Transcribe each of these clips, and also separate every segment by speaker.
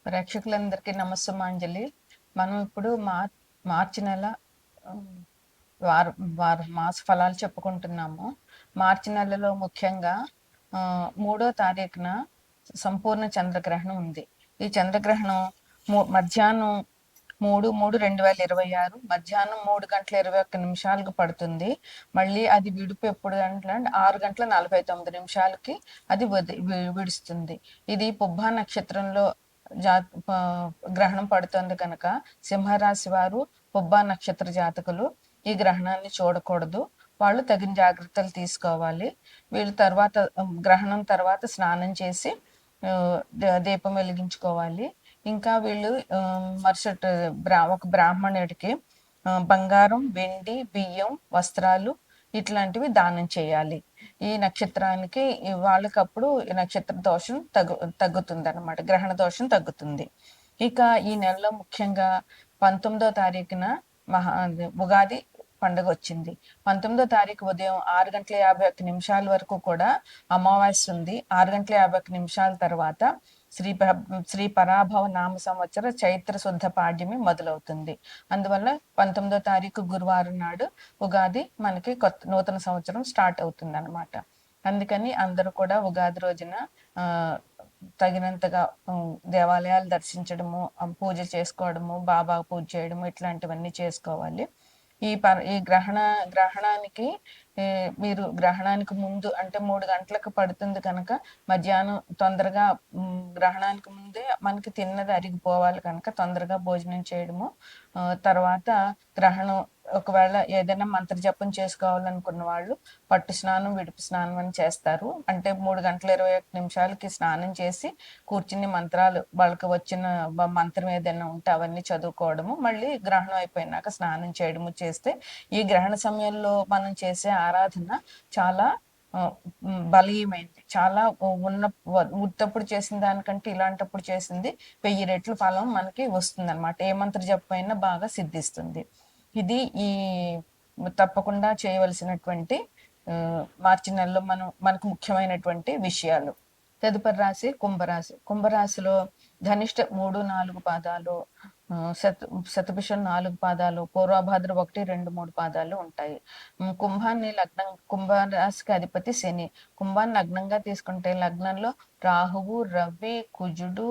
Speaker 1: ప్రేక్షకులందరికీ నమస్సుమాంజలి. మనం ఇప్పుడు మార్చి నెల ఆహ్, వార వార మాస ఫలాలు చెప్పుకుంటున్నాము. మార్చి నెలలో ముఖ్యంగా 3వ తారీఖున సంపూర్ణ చంద్రగ్రహణం ఉంది. ఈ చంద్రగ్రహణం మధ్యాహ్నం 3/3/2026 మధ్యాహ్నం 3:21 పడుతుంది. మళ్ళీ అది విడుపు ఎప్పుడు అంటే 6:49 అది విడుస్తుంది. ఇది పుబ్బా నక్షత్రంలో గ్రహణం పడుతుంది కనుక సింహరాశి వారు పుబ్బా నక్షత్ర జాతకులు ఈ గ్రహణాన్ని చూడకూడదు. వాళ్ళు తగిన జాగ్రత్తలు తీసుకోవాలి. వీళ్ళు తర్వాత గ్రహణం తర్వాత స్నానం చేసి దీపం వెలిగించుకోవాలి. ఇంకా వీళ్ళు మరుసటి ఒక బ్రాహ్మణుడికి బంగారం, వెండి, బియ్యం, వస్త్రాలు ఇట్లాంటివి దానం చేయాలి. ఈ నక్షత్రానికి వాళ్ళకప్పుడు ఈ నక్షత్ర దోషం తగ్గుతుంది అనమాట, గ్రహణ దోషం తగ్గుతుంది. ఇక ఈ నెలలో ముఖ్యంగా 19వ తారీఖున ఉగాది పండుగ వచ్చింది. 19వ తారీఖు ఉదయం 6:51 వరకు కూడా అమావాస్య ఉంది. 6:51 తర్వాత శ్రీ పరాభవ నామ సంవత్సర చైత్ర శుద్ధ పాడ్యమి మొదలవుతుంది. అందువల్ల 19వ తారీఖు గురువారం నాడు ఉగాది మనకి నూతన సంవత్సరం స్టార్ట్ అవుతుంది అనమాట. అందుకని అందరూ కూడా ఉగాది రోజున తగినంతగా దేవాలయాలు దర్శించడము, పూజ చేసుకోవడము, బాబా పూజ చేయడము ఇట్లాంటివన్నీ చేసుకోవాలి. ఈ గ్రహణానికి మీరు గ్రహణానికి ముందు అంటే 3 గంటలకు పడుతుంది కనుక మధ్యాహ్నం తొందరగా గ్రహణానికి ముందే మనకి తిన్నది అరిగిపోవాలి కనుక తొందరగా భోజనం చేయడము. తర్వాత గ్రహణం ఒకవేళ ఏదైనా మంత్ర జపం చేసుకోవాలనుకున్న వాళ్ళు పట్టు స్నానం, విడుపు స్నానం అని చేస్తారు. అంటే 3:21 స్నానం చేసి కూర్చుని మంత్రాలు వాళ్ళకి వచ్చిన మంత్రం ఏదైనా ఉంటే అవన్నీ చదువుకోవడము, మళ్ళీ గ్రహణం అయిపోయినాక స్నానం చేయడము చేస్తే ఈ గ్రహణ సమయంలో మనం చేసే ఆరాధన చాలా బలీయమైంది. చాలా ఉత్తప్పుడు చేసిన దానికంటే ఇలాంటప్పుడు చేసింది 1000 రెట్లు ఫలం మనకి వస్తుంది అనమాట. ఏ మంత్ర జపమైనా బాగా సిద్ధిస్తుంది. ఇది ఈ తప్పకుండా చేయవలసినటువంటి మార్చి నెలలో మనకు ముఖ్యమైనటువంటి విషయాలు. తదుపరి రాశి కుంభరాశి. కుంభరాశిలో ధనిష్ట 3-4 పాదాలు, శతభిషం 4 పాదాలు, పూర్వభాద్ర 1-2-3 పాదాలు ఉంటాయి. కుంభరాశికి అధిపతి శని. కుంభాన్ని లగ్నంగా తీసుకుంటే లగ్నంలో రాహువు, రవి, కుజుడు,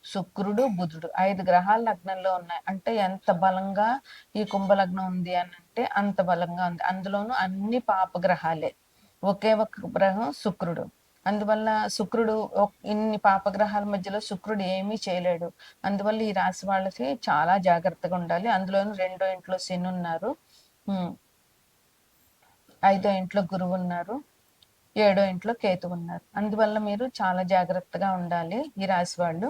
Speaker 1: శుక్రుడు, బుధుడు 5 గ్రహాలు లగ్నంలో ఉన్నాయి. అంటే ఎంత బలంగా ఈ కుంభలగ్నం ఉంది అని అంటే అంత బలంగా ఉంది. అందులోనూ అన్ని పాప గ్రహాలే. ఒకే ఒక గ్రహం శుక్రుడు. అందువల్ల శుక్రుడు ఇన్ని పాపగ్రహాల మధ్యలో శుక్రుడు ఏమీ చేయలేడు. అందువల్ల ఈ రాశి వాళ్ళకి చాలా జాగ్రత్తగా ఉండాలి. అందులోనూ 2వ ఇంట్లో శని ఉన్నారు, 5వ ఇంట్లో గురువు ఉన్నారు, 7వ ఇంట్లో కేతు ఉన్నారు. అందువల్ల మీరు చాలా జాగ్రత్తగా ఉండాలి ఈ రాశి వాళ్ళు.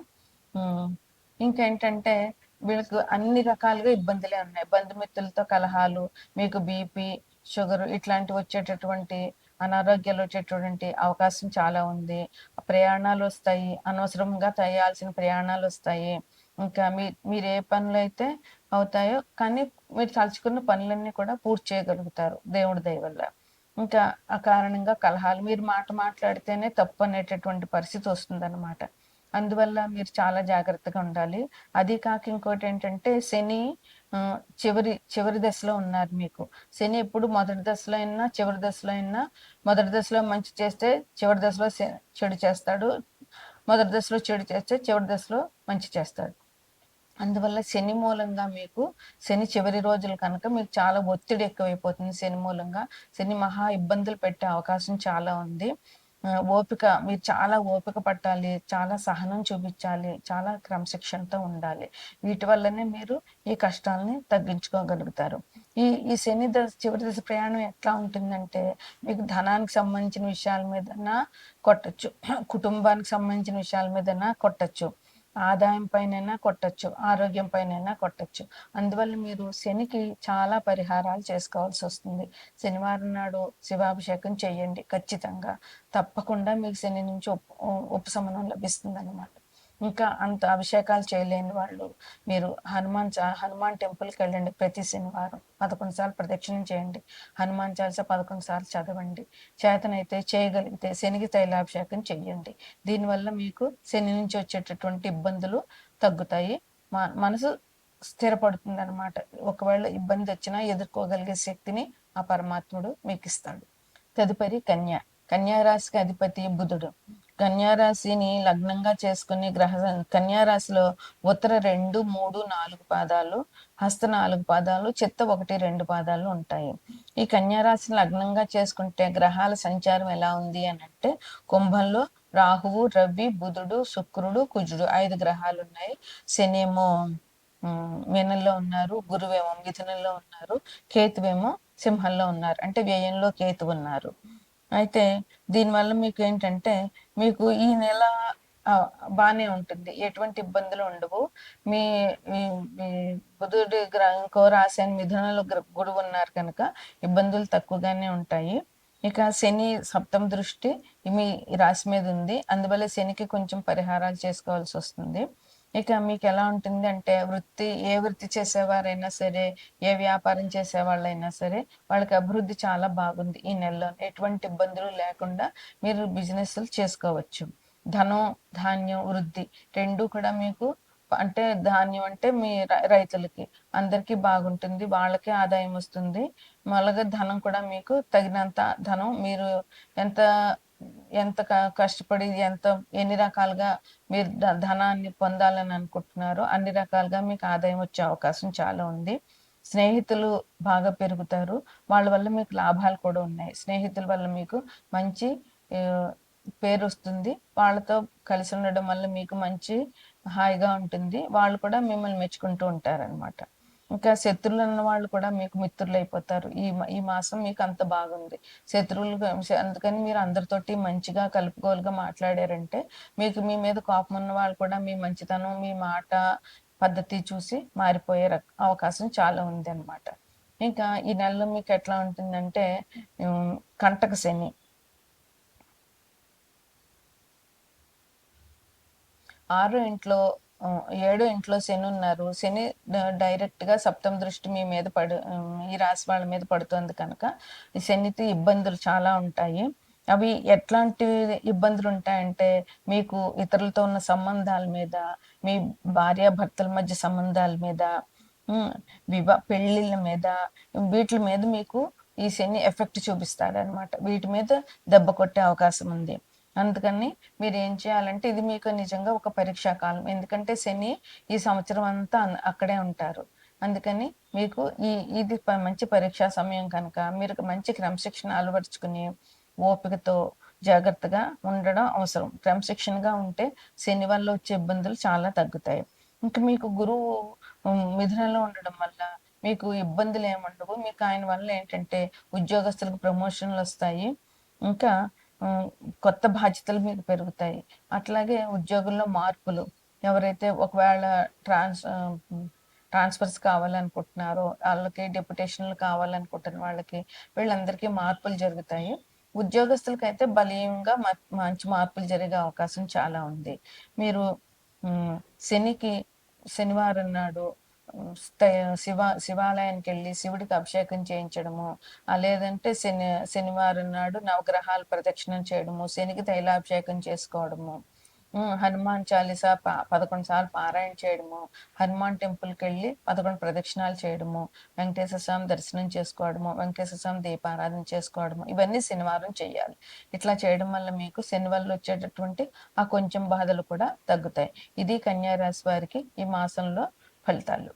Speaker 1: ఇంకేంటంటే వీళ్ళకి అన్ని రకాలుగా ఇబ్బందులే ఉన్నాయి. బంధుమిత్రులతో కలహాలు, మీకు బీపీ, షుగర్ ఇట్లాంటివి వచ్చేటటువంటి అనారోగ్యాలు వచ్చేటటువంటి అవకాశం చాలా ఉంది. ప్రయాణాలు వస్తాయి, అనవసరంగా చేయాల్సిన ప్రయాణాలు వస్తాయి. ఇంకా మీరు ఏ పనులు అయితే అవుతాయో కానీ మీరు తలుచుకున్న పనులన్నీ కూడా పూర్తి చేయగలుగుతారు దేవుడి దయ వల్ల. ఇంకా ఆ కారణంగా కలహాలు, మీరు మాట్లాడితేనే తప్పు అనేటటువంటి పరిస్థితి వస్తుందన్నమాట. అందువల్ల మీరు చాలా జాగ్రత్తగా ఉండాలి. అది కాక ఇంకోటి ఏంటంటే శని చివరి దశలో ఉన్నారు మీకు. శని ఎప్పుడు మొదటి దశలో అయినా చివరి దశలో అయినా, మొదటి దశలో మంచి చేస్తే చివరి దశలో చెడు చేస్తాడు, మొదటి దశలో చెడు చేస్తే చివరి దశలో మంచి చేస్తాడు. అందువల్ల శని మూలంగా మీకు శని చివరి రోజులు కనుక మీకు చాలా ఒత్తిడి ఎక్కువైపోతుంది. శని మూలంగా శని మహా ఇబ్బందులు పెట్టే అవకాశం చాలా ఉంది. మీరు చాలా ఓపిక పట్టాలి, చాలా సహనం చూపించాలి, చాలా క్రమశిక్షణతో ఉండాలి. వీటి వల్లనే మీరు ఈ కష్టాలని తగ్గించుకోగలుగుతారు. ఈ శని చివరి దశ ప్రయాణం ఎట్లా ఉంటుందంటే మీకు ధనానికి సంబంధించిన విషయాల మీదనా కొట్టచ్చు, కుటుంబానికి సంబంధించిన విషయాల మీదనా కొట్టచ్చు, ఆదాయం పైనైనా కొట్టచ్చు, ఆరోగ్యం పైనైనా కొట్టచ్చు. అందువల్ల మీరు శనికి చాలా పరిహారాలు చేసుకోవాల్సి వస్తుంది. శనివారం నాడు శివాభిషేకం చేయండి ఖచ్చితంగా. తప్పకుండా మీకు శని నుంచి ఉపశమనం లభిస్తుంది అనమాట. ఇంకా అంత అభిషేకాలు చేయలేని వాళ్ళు మీరు హనుమాన్ టెంపుల్కి వెళ్ళండి. ప్రతి శనివారం 11 సార్లు ప్రదక్షిణం చేయండి. హనుమాన్ చాలీసా 11 సార్లు చదవండి. చేతనైతే చేయగలిగితే శనికి తైలాభిషేకం చెయ్యండి. దీనివల్ల మీకు శని నుంచి వచ్చేటటువంటి ఇబ్బందులు తగ్గుతాయి. మనసు స్థిరపడుతుందనమాట. ఒకవేళ ఇబ్బంది వచ్చినా ఎదుర్కోగలిగే శక్తిని ఆ పరమాత్ముడు మీకు ఇస్తాడు. తదుపరి కన్య. కన్యా రాశికి అధిపతి బుధుడు. కన్యా రాశిని లగ్నంగా చేసుకుని కన్యా రాశిలో ఉత్తర 2, 3, 4 పాదాలు, హస్త 4 పాదాలు, చిత్త 1, 2 పాదాలు ఉంటాయి. ఈ కన్యా రాశిని లగ్నంగా చేసుకుంటే గ్రహాల సంచారం ఎలా ఉంది అని అంటే, కుంభంలో రాహువు, రవి, బుధుడు, శుక్రుడు, కుజుడు 5 గ్రహాలు ఉన్నాయి. శని ఏమో మీనంలో ఉన్నారు, గురువేమో మిథునంలో ఉన్నారు, కేతువేమో సింహంలో ఉన్నారు. అంటే వ్యయంలో కేతు ఉన్నారు. అయితే దీనివల్ల మీకు ఏంటంటే, మీకు ఈ నెల బానే ఉంటుంది. ఎటువంటి ఇబ్బందులు ఉండవు. మీ మీ మీ బుధుడి ఇంకో రాశి అని మిథునంలో గురువు ఉన్నారు కనుక ఇబ్బందులు తక్కువగానే ఉంటాయి. ఇక శని సప్తమ దృష్టి మీ రాశి మీద ఉంది. అందువల్ల శనికి కొంచెం పరిహారాలు చేసుకోవాల్సి వస్తుంది. ఇక మీకు ఎలా ఉంటుంది అంటే, ఏ వృత్తి చేసేవారైనా సరే, ఏ వ్యాపారం చేసేవాళ్ళైనా సరే, వాళ్ళకి అభివృద్ధి చాలా బాగుంది ఈ నెలలో. ఎటువంటి ఇబ్బందులు లేకుండా మీరు బిజినెస్లు చేసుకోవచ్చు. ధనం, ధాన్యం వృద్ధి 2 కూడా మీకు అంటే ధాన్యం అంటే మీ రైతులకి అందరికీ బాగుంటుంది. వాళ్ళకే ఆదాయం వస్తుంది. అలాగే ధనం కూడా మీకు తగినంత ధనం మీరు ఎంత ఎంత కష్టపడి ఎన్ని రకాలుగా మీరు ధనాన్ని పొందాలని అనుకుంటున్నారో అన్ని రకాలుగా మీకు ఆదాయం వచ్చే అవకాశం చాలా ఉంది. స్నేహితులు బాగా పెరుగుతారు. వాళ్ళ వల్ల మీకు లాభాలు కూడా ఉన్నాయి. స్నేహితుల వల్ల మీకు మంచి పేరు వస్తుంది. వాళ్ళతో కలిసి ఉండడం వల్ల మీకు మంచి హాయిగా ఉంటుంది. వాళ్ళు కూడా మిమ్మల్ని మెచ్చుకుంటూ ఉంటారనమాట. ఇంకా శత్రువులు ఉన్న వాళ్ళు కూడా మీకు మిత్రులు అయిపోతారు. ఈ మాసం మీకు అంత బాగుంది. శత్రువులు అందుకని మీరు అందరితోటి మంచిగా కలుపుకోలుగా మాట్లాడారంటే, మీకు మీ మీద కోపం ఉన్న వాళ్ళు కూడా మీ మంచితనం, మీ మాట పద్ధతి చూసి మారిపోయే అవకాశం చాలా ఉంది అనమాట. ఇంకా ఈ నెలలో మీకు ఎట్లా ఉంటుందంటే, కంటక శని, 6 ఇంట్లో 7 ఇంట్లో శని ఉన్నారు. శని డైరెక్ట్ గా సప్తమ దృష్టి మీ మీద ఈ రాశి వాళ్ళ మీద పడుతుంది కనుక ఈ శనితో ఇబ్బందులు చాలా ఉంటాయి. అవి ఎట్లాంటి ఇబ్బందులు ఉంటాయంటే, మీకు ఇతరులతో ఉన్న సంబంధాల మీద, మీ భార్యాభర్తల మధ్య సంబంధాల మీద, పెళ్ళిళ్ళ మీద, వీటి మీద మీకు ఈ శని ఎఫెక్ట్ చూపిస్తాడనమాట. వీటి మీద దెబ్బ కొట్టే అవకాశం ఉంది. అందుకని మీరు ఏం చేయాలంటే, ఇది మీకు నిజంగా ఒక పరీక్షా కాలం. ఎందుకంటే శని ఈ సంవత్సరం అంతా అక్కడే ఉంటారు. అందుకని మీకు ఇది మంచి పరీక్షా సమయం కనుక మీరు మంచి క్రమశిక్షణ అలవరుచుకుని ఓపికతో జాగ్రత్తగా ఉండడం అవసరం. క్రమశిక్షణగా ఉంటే శని వల్ల వచ్చే ఇబ్బందులు చాలా తగ్గుతాయి. ఇంకా మీకు గురువు మిథునంలో ఉండడం వల్ల మీకు ఇబ్బందులు ఏముండవు. మీకు ఆయన వల్ల ఏంటంటే ఉద్యోగస్తులకు ప్రమోషన్లు వస్తాయి. ఇంకా కొత్త బాధ్యతలు మీకు పెరుగుతాయి. అట్లాగే ఉద్యోగుల్లో మార్పులు, ఎవరైతే ఒకవేళ ట్రాన్స్ఫర్స్ కావాలనుకుంటున్నారో వాళ్ళకి, డెప్యుటేషన్లు కావాలనుకుంటున్న వాళ్ళకి, వీళ్ళందరికీ మార్పులు జరుగుతాయి. ఉద్యోగస్తులకైతే బలీయంగా మంచి మార్పులు జరిగే అవకాశం చాలా ఉంది. మీరు శనికి శనివారం నాడు శివాలయానికి వెళ్ళి శివుడికి అభిషేకం చేయించడము, లేదంటే శనివారం నాడు నవగ్రహాలు ప్రదక్షిణం చేయడము, శనికి తైలాభిషేకం చేసుకోవడము, హనుమాన్ చాలీసా 11 సార్లు పారాయణ చేయడము, హనుమాన్ టెంపుల్కి వెళ్ళి 11 ప్రదక్షిణాలు చేయడము, వెంకటేశ్వర స్వామి దర్శనం చేసుకోవడము, వెంకటేశ్వర స్వామి దీపారాధన చేసుకోవడము, ఇవన్నీ శనివారం చేయాలి. ఇట్లా చేయడం వల్ల మీకు శని వల్ల వచ్చేటటువంటి ఆ కొంచెం బాధలు కూడా తగ్గుతాయి. ఇది కన్యా రాశి వారికి ఈ మాసంలో ఫలితాలు.